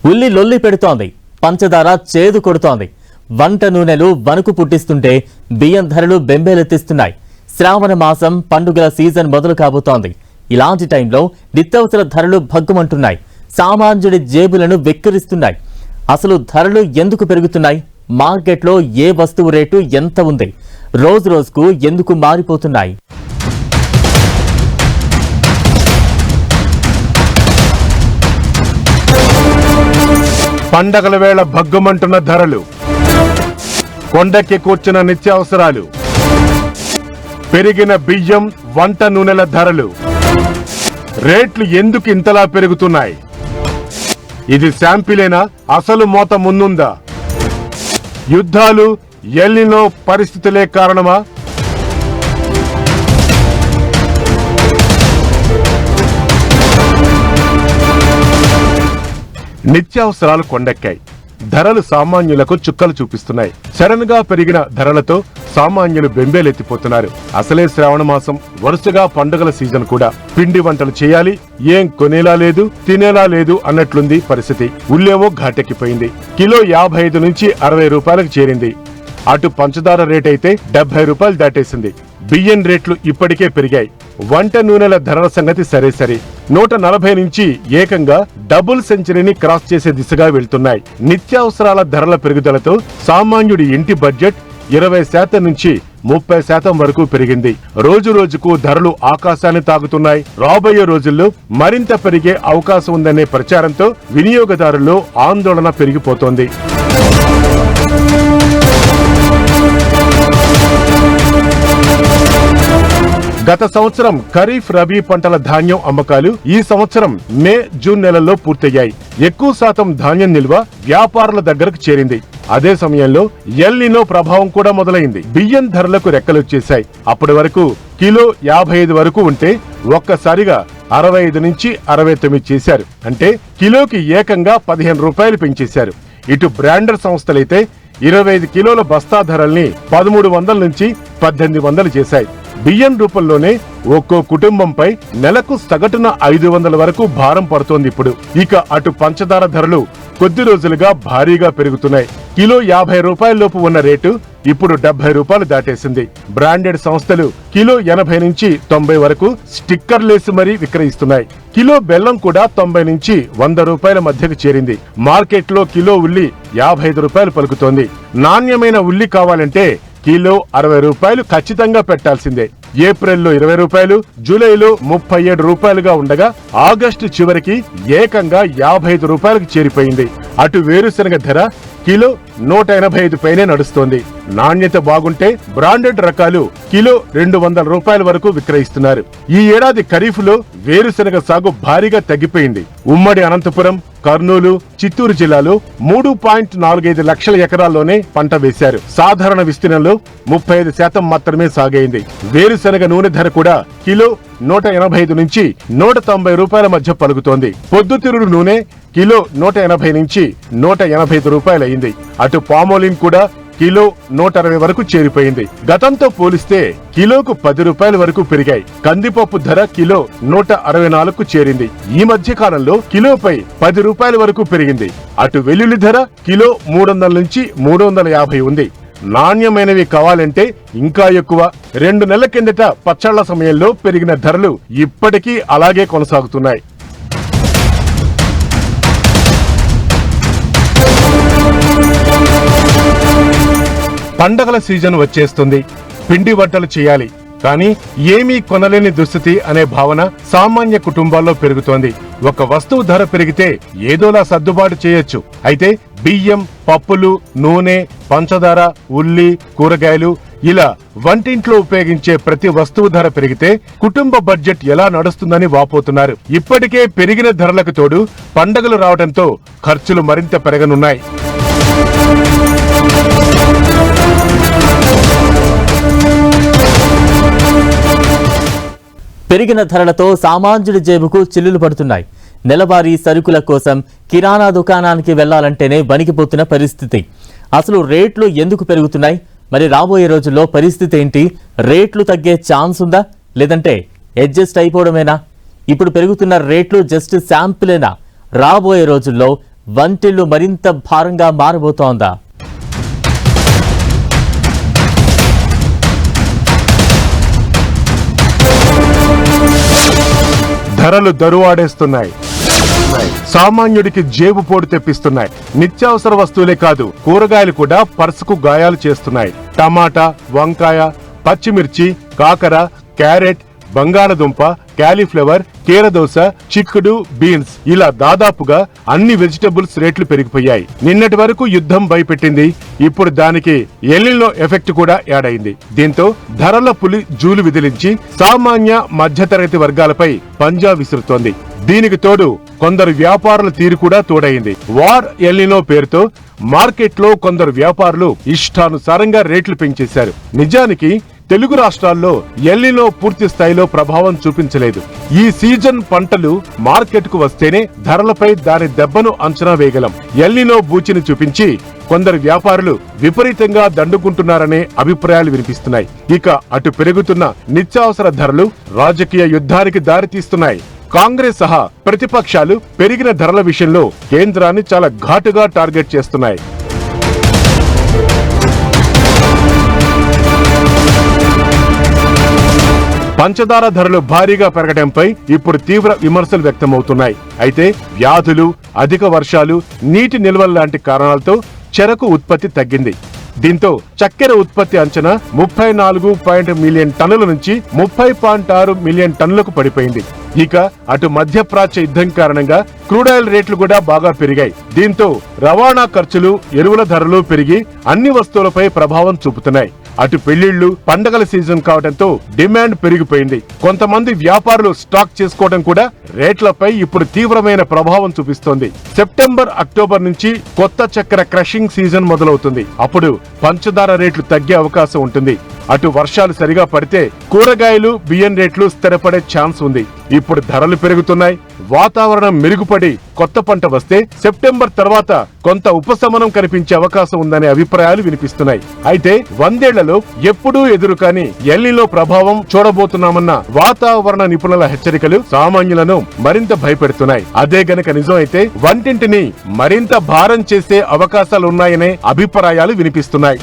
ఉల్లి లొల్లి పెడుతోంది, పంచదార చేదు కొడుతోంది, వంట నూనెలు వణుకు పుట్టిస్తుంటే బియ్యం ధరలు బెంబేలెత్తిస్తున్నాయి. శ్రావణ మాసం పండుగల సీజన్ మొదలు కాబోతోంది. ఇలాంటి టైంలో నిత్యావసర ధరలు భగ్గుమంటున్నాయి, సామాన్యుడి జేబులను వెక్కిరిస్తున్నాయి. అసలు ధరలు ఎందుకు పెరుగుతున్నాయి? మార్కెట్లో ఏ వస్తువు రేటు ఎంత ఉంది? రోజు రోజుకు ఎందుకు మారిపోతున్నాయి? పండగల వేళ భగ్గుమంటున్న ధరలు, కొండకి కూర్చున్న నిత్యావసరాలు, పెరిగిన బియ్యం వంట నూనెల ధరలు, రేట్లు ఎందుకు ఇంతలా పెరుగుతున్నాయి? ఇది శాంపిలేనా? అసలు మోత ముందుందా? యుద్ధాలు, ఎల్నినో పరిస్థితులే కారణమా? నిత్యావసరాలు కొండెక్కాయి, ధరలు సామాన్యులకు చుక్కలు చూపిస్తున్నాయి. సడన్ గా పెరిగిన ధరలతో సామాన్యులు బెంబేలెత్తిపోతున్నారు. అసలే శ్రావణ మాసం, వరుసగా పండుగల సీజన్ కూడా. పిండి వంటలు చేయాలి, ఏం కొనేలా లేదు, తినేలా లేదు అన్నట్లుంది పరిస్థితి. ఉల్లేమో ఘాటెక్కిపోయింది. కిలో 55 నుంచి 60 రూపాయలకు చేరింది. అటు పంచదార రేట్ అయితే 70 రూపాయలు దాటేసింది. బియ్యం రేట్లు ఇప్పటికే పెరిగాయి. వంట నూనెల ధరల సంగతి సరే సరే, 140 నుంచి ఏకంగా డబుల్ సెంచరీని క్రాస్ చేసే దిశగా వెళ్తున్నాయి. నిత్యావసరాల ధరల పెరుగుదలతో సామాన్యుడి ఇంటి బడ్జెట్ 20% నుంచి 30% వరకు పెరిగింది. రోజు రోజుకు ధరలు ఆకాశాన్ని తాగుతున్నాయి. రాబోయే రోజుల్లో మరింత పెరిగే అవకాశం ఉందనే ప్రచారంతో వినియోగదారుల్లో ఆందోళన పెరిగిపోతోంది. గత సంవత్సరం ఖరీఫ్, రబీ పంటల ధాన్యం అమ్మకాలు ఈ సంవత్సరం మే, జూన్ నెలల్లో పూర్తయ్యాయి. ఎక్కువ శాతం ధాన్యం నిల్వ వ్యాపారుల దగ్గరకు చేరింది. అదే సమయంలో ఎల్నినో ప్రభావం కూడా మొదలైంది. బియ్యం ధరలకు రెక్కలొచ్చేశాయి. అప్పటి వరకు కిలో 55 వరకు ఉంటే ఒక్కసారిగా 65 నుంచి 69 చేశారు. అంటే కిలోకి ఏకంగా 15 రూపాయలు పెంచేశారు. ఇటు బ్రాండర్ సంస్థలైతే 25 కిలోల బస్తా ధరల్ని 1300 నుంచి 1800 చేశాయి. బియ్యం రూపంలోనే ఒక్కో కుటుంబంపై నెలకు సగటున 500 వరకు భారం పడుతోంది ఇప్పుడు. ఇక అటు పంచదార ధరలు కొద్ది రోజులుగా భారీగా పెరుగుతున్నాయి. కిలో 50 రూపాయలలోపు ఉన్న రేటు ఇప్పుడు 70 రూపాయలు దాటేసింది. బ్రాండెడ్ సంస్థలు కిలో 80 నుంచి 90 వరకు స్టిక్కర్లేసి మరీ విక్రయిస్తున్నాయి. కిలో బెల్లం కూడా 90 నుంచి 100 రూపాయల మధ్యకు చేరింది. మార్కెట్లో కిలో ఉల్లి 55 రూపాయలు పలుకుతోంది. నాణ్యమైన ఉల్లి కావాలంటే కిలో 60 రూపాయలు ఖచ్చితంగా పెట్టాల్సిందే. ఏప్రిల్లో 20 రూపాయలు, జూలైలో 37 రూపాయలుగా ఉండగా ఆగస్టు చివరికి ఏకంగా 55 రూపాయలకు చేరిపోయింది. అటు వేరుశనగ ధర కిలో 185 పైనే నడుస్తోంది. నాణ్యత బాగుంటే బ్రాండెడ్ రకాలు కిలో 200 రూపాయల వరకు విక్రయిస్తున్నారు. ఈ ఏడాది ఖరీఫ్ లో వేరుశనగ సాగు భారీగా తగ్గిపోయింది. ఉమ్మడి అనంతపురం, కర్నూలు, చిత్తూరు జిల్లాలో 3.45 లక్షల ఎకరాల్లోనే పంట వేశారు. సాధారణ విస్తీర్ణంలో 35% మాత్రమే సాగైంది. వేరుశనగ నూనె ధర కూడా కిలో 185 నుంచి 190 రూపాయల మధ్య పలుకుతోంది. పొద్దుతిరుగుడు నూనె కిలో 180 నుంచి 185 రూపాయలయింది. అటు పామోలిన్ కూడా కిలో 160 వరకు చేరిపోయింది. గతంతో పోలిస్తే కిలోకు 10 రూపాయల వరకు పెరిగాయి. కందిపప్పు ధర కిలో 164కు చేరింది. ఈ మధ్య కాలంలో కిలోపై 10 రూపాయల వరకు పెరిగింది. అటు వెల్లుల్లి ధర కిలో 300 నుంచి 350 ఉంది. నాణ్యమైనవి కావాలంటే ఇంకా ఎక్కువ. 2 నెలల కిందట పచ్చళ్ల సమయంలో పెరిగిన ధరలు ఇప్పటికీ అలాగే కొనసాగుతున్నాయి. పండగల సీజన్ వచ్చేస్తుంది. పిండి వంటలు చేయాలి, కానీ ఏమీ కొనలేని దుస్థితి అనే భావన సామాన్య కుటుంబాల్లో పెరుగుతోంది. ఒక వస్తువు ధర పెరిగితే ఏదోలా సర్దుబాటు చేయొచ్చు. అయితే బియ్యం, పప్పులు, నూనె, పంచదార, ఉల్లి, కూరగాయలు ఇలా వంటింట్లో ఉపయోగించే ప్రతి వస్తువు ధర పెరిగితే కుటుంబ బడ్జెట్ ఎలా నడుస్తుందని వాపోతున్నారు. ఇప్పటికే పెరిగిన ధరలకు తోడు పండగలు రావడంతో ఖర్చులు మరింత పెరగనున్నాయి. పెరిగిన ధరలతో సామాన్యుడి జేబుకు చిల్లులు పడుతున్నాయి. నెలవారీ సరుకుల కోసం కిరాణా దుకాణానికి వెళ్లాలంటేనే వణికిపోతున్న పరిస్థితి. అసలు రేట్లు ఎందుకు పెరుగుతున్నాయి? మరి రాబోయే రోజుల్లో పరిస్థితి ఏంటి? రేట్లు తగ్గే ఛాన్స్ ఉందా, లేదంటే అడ్జస్ట్ అయిపోవడమేనా? ఇప్పుడు పెరుగుతున్న రేట్లు జస్ట్ శాంపిలేనా? రాబోయే రోజుల్లో వంటిల్లు మరింత భారంగా మారబోతోందా? ధరలు దరువాడేస్తున్నాయి. సామాన్యుడికి జేబు పోటు తెప్పిస్తున్నాయి. నిత్యావసర వస్తువులే కాదు, కూరగాయలు కూడా పర్సుకు గాయాలు చేస్తున్నాయి. టమాటా, వంకాయ, పచ్చిమిర్చి, కాకర, క్యారెట్, బంగాళదుంప, క్యాలీఫ్లవర్, కీరదోస, చిక్కుడు, బీన్స్ ఇలా దాదాపుగా అన్ని వెజిటబుల్స్ రేట్లు పెరిగిపోయాయి. నిన్నటి వరకు యుద్ధం భయపెట్టింది, ఇప్పుడు దానికి ఎల్నినో ఎఫెక్ట్ కూడా యాడ్ అయింది. దీంతో ధరల పులి జూలు విదిలించి సామాన్య మధ్యతరగతి వర్గాలపై పంజా విసురుతోంది. దీనికి తోడు కొందరు వ్యాపారుల తీరు కూడా తోడైంది. వార్ ఎల్నినో పేరుతో మార్కెట్లో కొందరు వ్యాపారులు ఇష్టానుసారంగా రేట్లు పెంచేశారు. నిజానికి తెలుగు రాష్ట్రాల్లో ఎల్నినో పూర్తి స్థాయిలో ప్రభావం చూపించలేదు. ఈ సీజన్ పంటలు మార్కెట్కు వస్తేనే ధరలపై దాని దెబ్బను అంచనా వేయగలం. ఎల్నినో బూచిని చూపించి కొందరు వ్యాపారులు విపరీతంగా దండుకుంటున్నారనే అభిప్రాయాలు వినిపిస్తున్నాయి. ఇక అటు పెరుగుతున్న నిత్యావసర ధరలు రాజకీయ యుద్ధానికి దారితీస్తున్నాయి. కాంగ్రెస్ సహా ప్రతిపక్షాలు పెరిగిన ధరల విషయంలో కేంద్రాన్ని చాలా ఘాటుగా టార్గెట్ చేస్తున్నాయి. పంచదార ధరలు భారీగా పెరగడంపై ఇప్పుడు తీవ్ర విమర్శలు వ్యక్తమవుతున్నాయి. అయితే వ్యాధులు, అధిక వర్షాలు, నీటి నిల్వల లాంటి కారణాలతో చెరకు ఉత్పత్తి తగ్గింది. దీంతో చక్కెర ఉత్పత్తి అంచనా 34 మిలియన్ టన్నుల నుంచి 30.6 మిలియన్ టన్నులకు పడిపోయింది. ఇక అటు మధ్యప్రాచ్య యుద్ధం కారణంగా క్రూడాయిల్ రేట్లు కూడా బాగా పెరిగాయి. దీంతో రవాణా ఖర్చులు, ఎరువుల ధరలు పెరిగి అన్ని వస్తువులపై ప్రభావం చూపుతున్నాయి. అటు పెళ్లిళ్లు, పండగల సీజన్ కావడంతో డిమాండ్ పెరిగిపోయింది. కొంతమంది వ్యాపారులు స్టాక్ చేసుకోవడం కూడా రేట్లపై ఇప్పుడు తీవ్రమైన ప్రభావం చూపిస్తోంది. సెప్టెంబర్, అక్టోబర్ నుంచి కొత్త చక్కెర క్రషింగ్ సీజన్ మొదలవుతుంది. అప్పుడు పంచదార రేట్లు తగ్గే అవకాశం ఉంటుంది. అటు వర్షాలు సరిగా పడితే కూరగాయలు, బియ్యం రేట్లు స్థిరపడే ఛాన్స్ ఉంది. ఇప్పుడు ధరలు పెరుగుతున్నాయి. వాతావరణం మెరుగుపడి కొత్త పంట వస్తే సెప్టెంబర్ తర్వాత కొంత ఉపశమనం కనిపించే అవకాశం ఉందనే అభిప్రాయాలు వినిపిస్తున్నాయి. అయితే 100 ఏళ్లలో ఎప్పుడూ ఎదురు కాని ఎల్నినో ప్రభావం చూడబోతున్నామన్న వాతావరణ నిపుణుల హెచ్చరికలు సామాన్యులను మరింత భయపెడుతున్నాయి. అదే గనక నిజం అయితే వంటింటిని మరింత భారం చేసే అవకాశాలున్నాయనే అభిప్రాయాలు వినిపిస్తున్నాయి.